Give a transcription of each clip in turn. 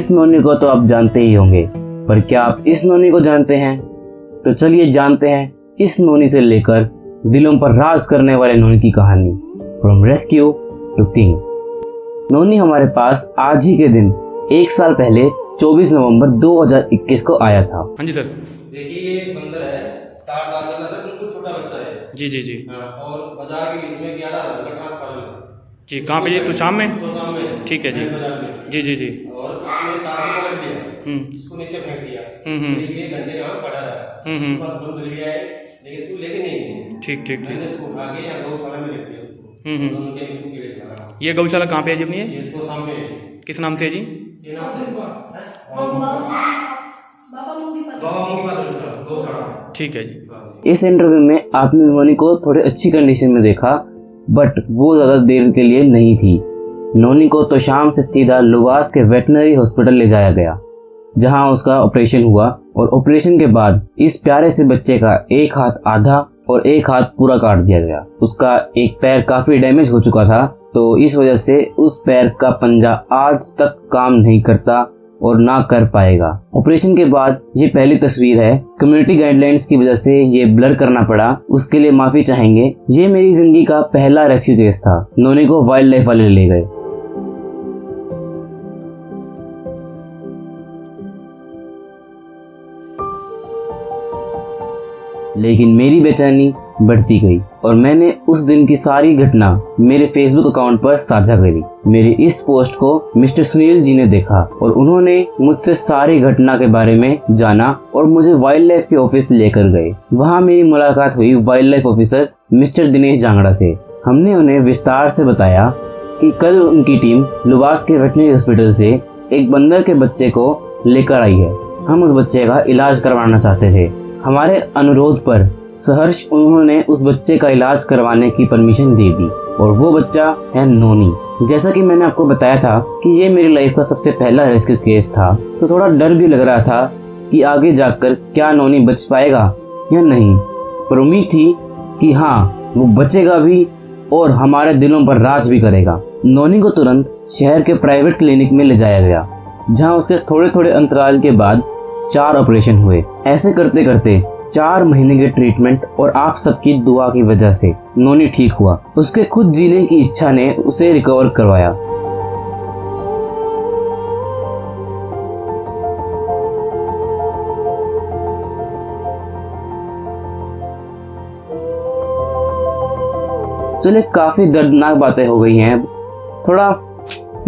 इस नोनी को तो आप जानते ही होंगे, पर क्या आप इस नोनी को जानते हैं? तो चलिए जानते हैं इस नोनी से लेकर दिलों पर राज करने वाले नोनी की कहानी, फ्रॉम रेस्क्यू टू किंग। नोनी हमारे पास आज ही के दिन 1 साल पहले 24 नवंबर 2021 को आया था। हाँ जी सर। देखिए ये बंदर है, तार डाल देना था, बिल्कुल छोटा बच्चा है। जी जी जी। हाँ, और बाजार के बीच में 11,000 का ट्रांसफार्मर है जी। कहाँ पे जी? तो शाम में? तो सामने है। ठीक है जी। बाजार में। जी जी जी। और उसने तार को पकड़ दिया, इसको नीचे फेंक दिया। करीब 1 घंटे यहाँ पड़ा रहा। उसके बाद बंद लिया है, लेकिन इसको लेके नहीं गए। ठीक ठीक ठीक। मैंने इसको उठा के यहाँ गौशाला में रख दिया उसको। दोनों टाइम इसको गिरे खा रहा। ये गौशाला कहाँ पे है जी अपनी? ये तो सामने है। किस नाम से है जी? ये नाम है बाबा मुंगी गौशाला। ठीक है जी। इस इंटरव्यू में आपने नोनी को थोड़े अच्छी कंडीशन में देखा, बट वो ज़्यादा देर के लिए नहीं थी। नोनी को तो शाम से सीधा लुवास के वेटनरी हॉस्पिटल ले जाया गया, जहां उसका ऑपरेशन हुआ। और ऑपरेशन के बाद इस प्यारे से बच्चे का एक हाथ आधा और एक हाथ पूरा काट दिया गया। उसका एक पैर काफी डैमेज हो चुका था, तो इस वजह से उस पैर का पंजा आज तक काम नहीं करता और ना कर पाएगा। ऑपरेशन के बाद ये पहली तस्वीर है। कम्युनिटी गाइडलाइंस की वजह से ये ब्लर करना पड़ा, उसके लिए माफी चाहेंगे। ये मेरी जिंदगी का पहला रेस्क्यू केस था। नोनी को वाइल्ड लाइफ वाले ले गए। लेकिन मेरी बेचैनी बढ़ती गई और मैंने उस दिन की सारी घटना मेरे फेसबुक अकाउंट पर साझा करी। मेरे इस पोस्ट को मिस्टर सुनील जी ने देखा और उन्होंने मुझसे सारी घटना के बारे में जाना और मुझे वाइल्ड लाइफ के ऑफिस लेकर गए। वहाँ मेरी मुलाकात हुई wild life officer mister Dinesh Jangra से। हमने उन्हें विस्तार से बताया कि कल उनकी टीम लुवास के वेटनरी हॉस्पिटल से एक बंदर के बच्चे को लेकर आई है। हम उस बच्चे का इलाज करवाना चाहते थे। हमारे अनुरोध पर सहर्ष उन्होंने उस बच्चे का इलाज करवाने की परमिशन दे दी और वो बच्चा है नोनी। जैसा कि मैंने आपको बताया था कि ये मेरी लाइफ का सबसे पहला रेस्क्यू केस था, तो थोड़ा डर भी लग रहा था कि आगे जाकर क्या नोनी बच पाएगा या नहीं, पर उम्मीद थी कि हाँ, वो बचेगा भी और हमारे दिलों पर राज भी करेगा। नोनी को तुरंत शहर के प्राइवेट क्लिनिक में ले जाया गया, जहाँ उसके थोड़े थोड़े अंतराल के बाद 4 ऑपरेशन हुए। ऐसे करते करते 4 महीने के ट्रीटमेंट और आप सबकी दुआ की वजह से नोनी ठीक हुआ। उसके खुद जीने की इच्छा ने उसे रिकवर करवाया। चलिए, काफी दर्दनाक बातें हो गई हैं, थोड़ा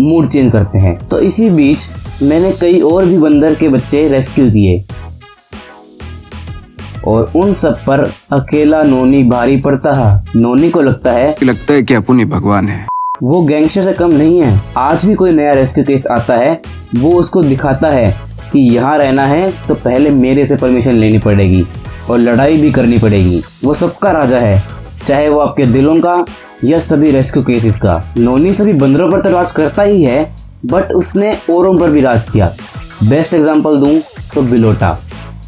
मूड चेंज करते हैं। तो इसी बीच मैंने कई और भी बंदर के बच्चे रेस्क्यू किए और उन सब पर अकेला नोनी भारी पड़ता है। नोनी को लगता है कि अपुन ही भगवान है। वो गैंगस्टर से कम नहीं है। आज भी कोई नया रेस्क्यू केस आता है, वो उसको दिखाता है कि यहाँ रहना है तो पहले मेरे से परमिशन लेनी पड़ेगी और लड़ाई भी करनी पड़ेगी। वो सबका राजा है, चाहे वो आपके दिलों का या सभी रेस्क्यू केसेस का। नोनी सभी बंदरों पर तो राज करता ही है, बट उसने औरों पर भी राज किया। बेस्ट एग्जांपल दूं तो बिलोटा।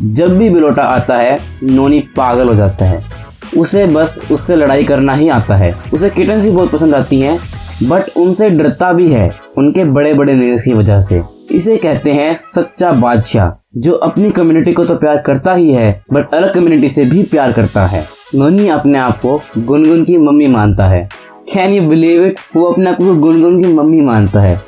जब भी बिलोटा आता है, नोनी पागल हो जाता है। उसे बस उससे लड़ाई करना ही आता है। उसे किटन्स भी बहुत पसंद आती हैं, बट उनसे डरता भी है, उनके बड़े बड़े नेल्स की वजह से। इसे कहते हैं सच्चा बादशाह, जो अपनी कम्युनिटी को तो प्यार करता ही है, बट अलग कम्युनिटी से भी प्यार करता है। नोनी अपने आप को गुनगुन की मम्मी मानता है। Can you believe it? वो अपने आप को गुनगुन की मम्मी मानता है।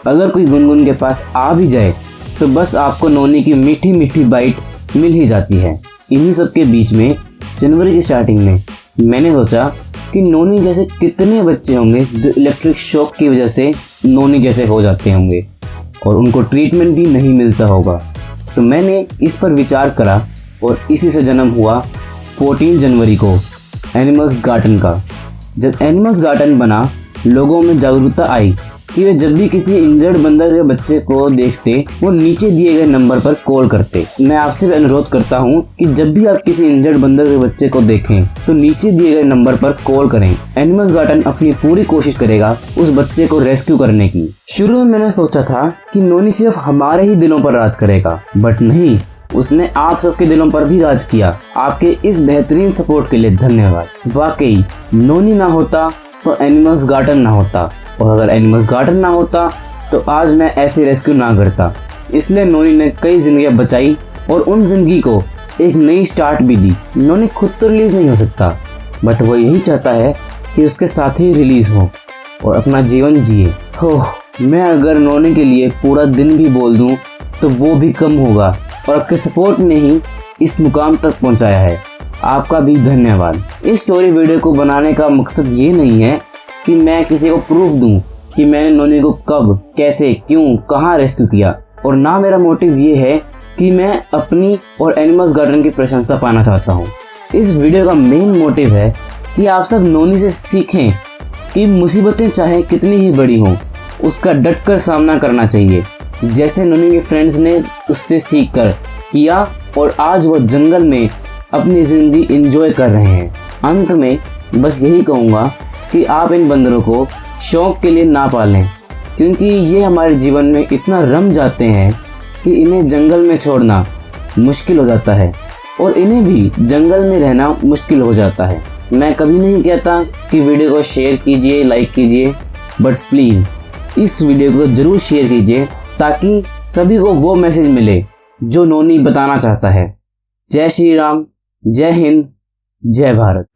अगर कोई गुनगुन के पास आ भी जाए तो बस आपको नोनी की मीठी मीठी बाइट मिल ही जाती है। इन्हीं सब के बीच में जनवरी की स्टार्टिंग में मैंने सोचा कि नोनी जैसे कितने बच्चे होंगे जो इलेक्ट्रिक शॉक की वजह से नोनी जैसे हो जाते होंगे और उनको ट्रीटमेंट भी नहीं मिलता होगा। तो मैंने इस पर विचार करा और इसी से जन्म हुआ 14 जनवरी को एनिमल्स गार्डन का। जब एनिमल्स गार्डन बना, लोगों में जागरूकता आई कि वे जब भी किसी इंजर्ड बंदर के बच्चे को देखते, वो नीचे दिए गए नंबर पर कॉल करते। मैं आपसे भी अनुरोध करता हूँ कि जब भी आप किसी इंजर्ड बंदर के बच्चे को देखें तो नीचे दिए गए नंबर पर कॉल करें। एनिमल्स गार्डन अपनी पूरी कोशिश करेगा उस बच्चे को रेस्क्यू करने की। शुरू में मैंने सोचा था कि नोनी सिर्फ हमारे ही दिलों पर राज करेगा, बट नहीं, उसने आप सबके दिलों पर भी राज किया। आपके इस बेहतरीन सपोर्ट के लिए धन्यवाद। वाकई नोनी ना होता तो एनिमल्स गार्डन ना होता, और अगर एनिमल्स गार्डन ना होता तो आज मैं ऐसे रेस्क्यू ना करता। इसलिए नोनी ने कई जिंदगियां बचाई और उन जिंदगी को एक नई स्टार्ट भी दी। नोनी खुद तो रिलीज नहीं हो सकता, बट वो यही चाहता है कि उसके साथी रिलीज हो और अपना जीवन जिए। हो, मैं अगर नोनी के लिए पूरा दिन भी बोल दूं तो वो भी कम होगा, और आपके सपोर्ट ने ही इस मुकाम तक पहुंचाया है। आपका भी धन्यवाद। इस स्टोरी वीडियो को बनाने का मकसद ये नहीं है कि मैं किसी को प्रूफ दूं कि मैंने नोनी को कब, कैसे, क्यों, कहाँ रेस्क्यू किया, और ना मेरा मोटिव ये है कि मैं अपनी और एनिमल्स गार्डन की प्रशंसा पाना चाहता हूँ। इस वीडियो का मेन मोटिव है कि आप सब नोनी से सीखें कि मुसीबतें चाहे कितनी ही बड़ी हों, उसका डट कर सामना करना चाहिए, जैसे नोनी के फ्रेंड्स ने उससे सीख कर किया, और आज वो जंगल में अपनी ज़िंदगी एंजॉय कर रहे हैं। अंत में बस यही कहूँगा कि आप इन बंदरों को शौक के लिए ना पालें, क्योंकि ये हमारे जीवन में इतना रम जाते हैं कि इन्हें जंगल में छोड़ना मुश्किल हो जाता है, और इन्हें भी जंगल में रहना मुश्किल हो जाता है। मैं कभी नहीं कहता कि वीडियो को शेयर कीजिए, लाइक कीजिए, बट प्लीज़ इस वीडियो को ज़रूर शेयर कीजिए ताकि सभी को वो मैसेज मिले जो नोनी बताना चाहता है। जय श्री राम, जय हिंद, जय भारत।